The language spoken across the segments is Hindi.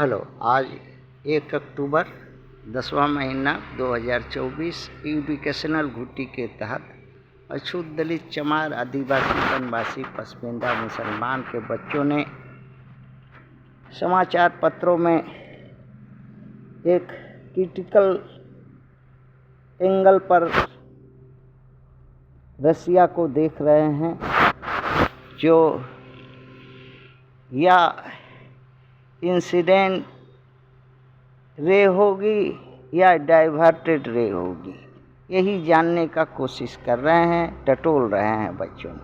हेलो, आज 1 अक्टूबर 10वां महीना 2024 एजुकेशनल घुट्टी के तहत अछूत दलित चमार आदिवासी वनवासी पसमांदा मुसलमान के बच्चों ने समाचार पत्रों में एक क्रिटिकल एंगल पर रसिया को देख रहे हैं, जो या इंसिडेंट रे होगी या डाइवर्टेड रे होगी, यही जानने का कोशिश कर रहे हैं, टटोल रहे हैं बच्चों में।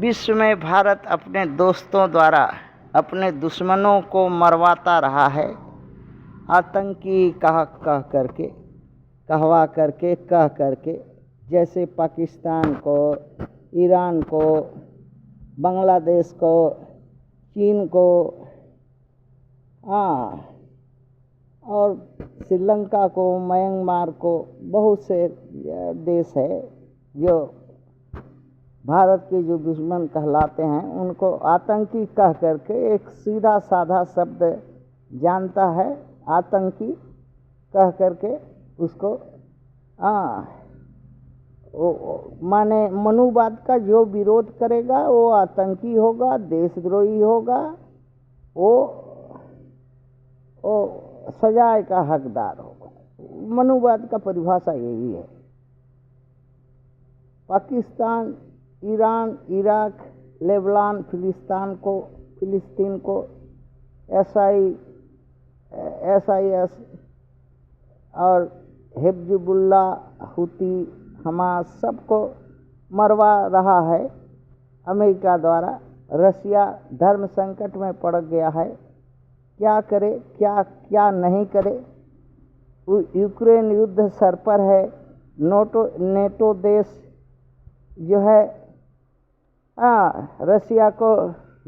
विश्व में भारत अपने दोस्तों द्वारा अपने दुश्मनों को मरवाता रहा है। आतंकी कह करके जैसे पाकिस्तान को, ईरान को, बांग्लादेश को, चीन को, और श्रीलंका को, म्यांमार को, बहुत से देश है जो भारत के जो दुश्मन कहलाते हैं, उनको आतंकी कह करके एक सीधा साधा शब्द जानता है। आतंकी कह करके उसको माने मनुवाद का जो विरोध करेगा वो आतंकी होगा, देशद्रोही होगा, वो सजाए का हकदार होगा। मनुवाद का परिभाषा यही है। पाकिस्तान, ईरान, इराक, लेबनान, फिलिस्तीन को SIS और हिजबुल्लाह, हुती, हमास सबको मरवा रहा है अमेरिका द्वारा। रसिया धर्म संकट में पड़ गया है, क्या करे क्या नहीं करे। यूक्रेन युद्ध सर पर है। नेटो देश जो है रसिया को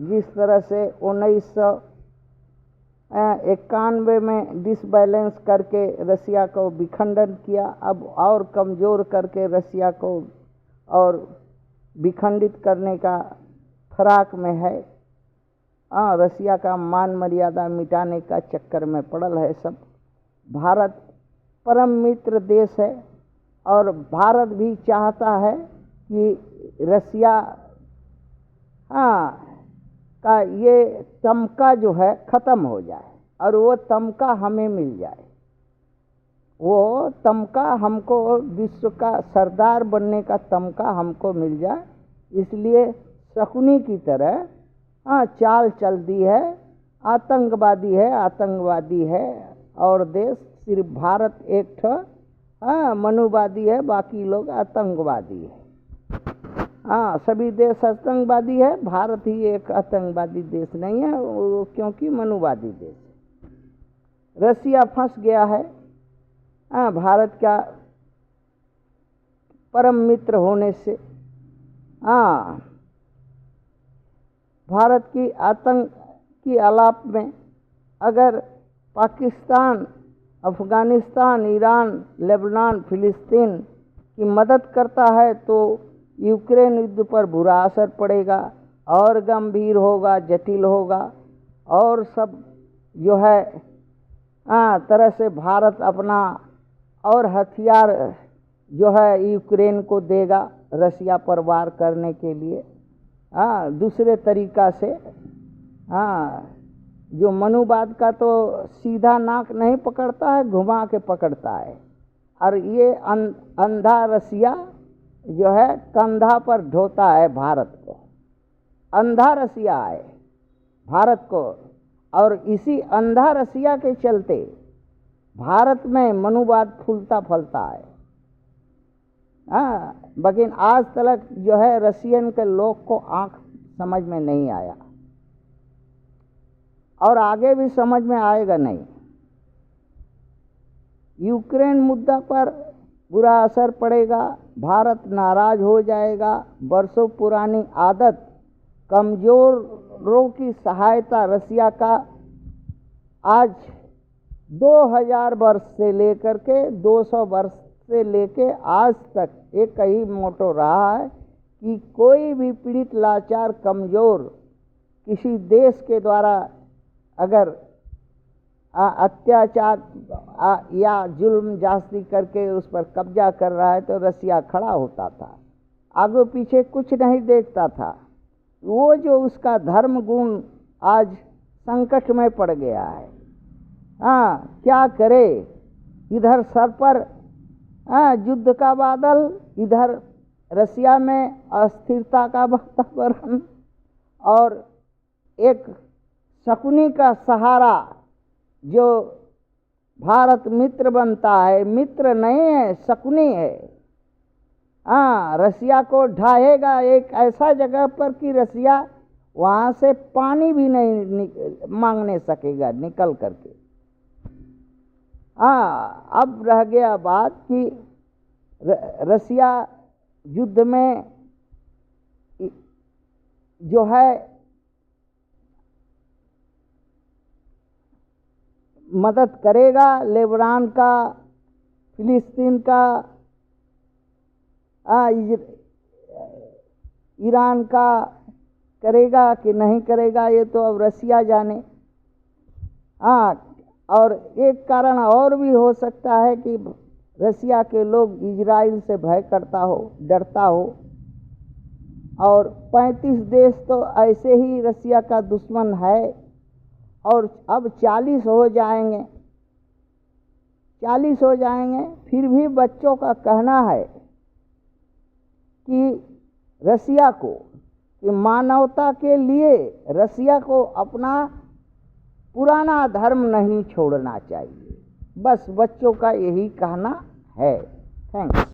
जिस तरह से 1991 में डिसबैलेंस करके रसिया को विखंडन किया, अब और कमज़ोर करके रसिया को और विखंडित करने का फराक में है। रसिया का मान मर्यादा मिटाने का चक्कर में पड़ल है सब। भारत परम मित्र देश है और भारत भी चाहता है कि रसिया का ये तमका जो है ख़त्म हो जाए और वो तमका हमें मिल जाए। वो तमका हमको, विश्व का सरदार बनने का तमका हमको मिल जाए। इसलिए शकुनी की तरह चाल चल दी है। आतंकवादी है और देश सिर्फ भारत एक मनुवादी है, बाकी लोग आतंकवादी है। सभी देश आतंकवादी है, भारत ही एक आतंकवादी देश नहीं है, क्योंकि मनुवादी देश है। रसिया फंस गया है भारत का परम मित्र होने से। भारत की आतंक की आलाप में अगर पाकिस्तान, अफगानिस्तान, ईरान, लेबनान, फिलिस्तीन की मदद करता है तो यूक्रेन युद्ध पर बुरा असर पड़ेगा और गंभीर होगा, जटिल होगा और सब जो है तरह से भारत अपना और हथियार जो है यूक्रेन को देगा रसिया पर वार करने के लिए। दूसरे तरीका से जो मनुवाद का तो सीधा नाक नहीं पकड़ता है, घुमा के पकड़ता है। और ये अंधा रसिया जो है कंधा पर ढोता है भारत को। अंधा रसिया है भारत को, और इसी अंधा रसिया के चलते भारत में मनुवाद फूलता फलता है। लेकिन आज तक जो है रशियन के लोग को आंख समझ में नहीं आया और आगे भी समझ में आएगा नहीं। यूक्रेन मुद्दा पर बुरा असर पड़ेगा, भारत नाराज हो जाएगा। वर्षों पुरानी आदत कमजोरों की सहायता रसिया का आज 2000 वर्ष से लेकर के 200 वर्ष से लेके आज तक एक ही मोटो रहा है कि कोई भी पीड़ित, लाचार, कमजोर किसी देश के द्वारा अगर अत्याचार या जुल्म जास्ती करके उस पर कब्जा कर रहा है तो रसिया खड़ा होता था, आगे पीछे कुछ नहीं देखता था। वो जो उसका धर्म गुण आज संकट में पड़ गया है। क्या करे, इधर सर पर युद्ध का बादल, इधर रसिया में अस्थिरता का वातावरण, और एक शकुनी का सहारा जो भारत मित्र बनता है, मित्र नहीं है, शकुनी है। रसिया को ढाएगा एक ऐसा जगह पर कि रसिया वहाँ से पानी भी नहीं मांगने सकेगा निकल करके। अब रह गया बात कि रसिया युद्ध में जो है मदद करेगा, लेबनान का, फिलिस्तीन का, ईरान का करेगा कि नहीं करेगा, ये तो अब रसिया जाने। और एक कारण और भी हो सकता है कि रसिया के लोग इजराइल से भय करता हो, डरता हो, और 35 देश तो ऐसे ही रसिया का दुश्मन है, और अब 40 हो जाएंगे, 40 हो जाएंगे। फिर भी बच्चों का कहना है कि रसिया को, कि मानवता के लिए रसिया को अपना पुराना धर्म नहीं छोड़ना चाहिए। बस बच्चों का यही कहना है। थैंक्स।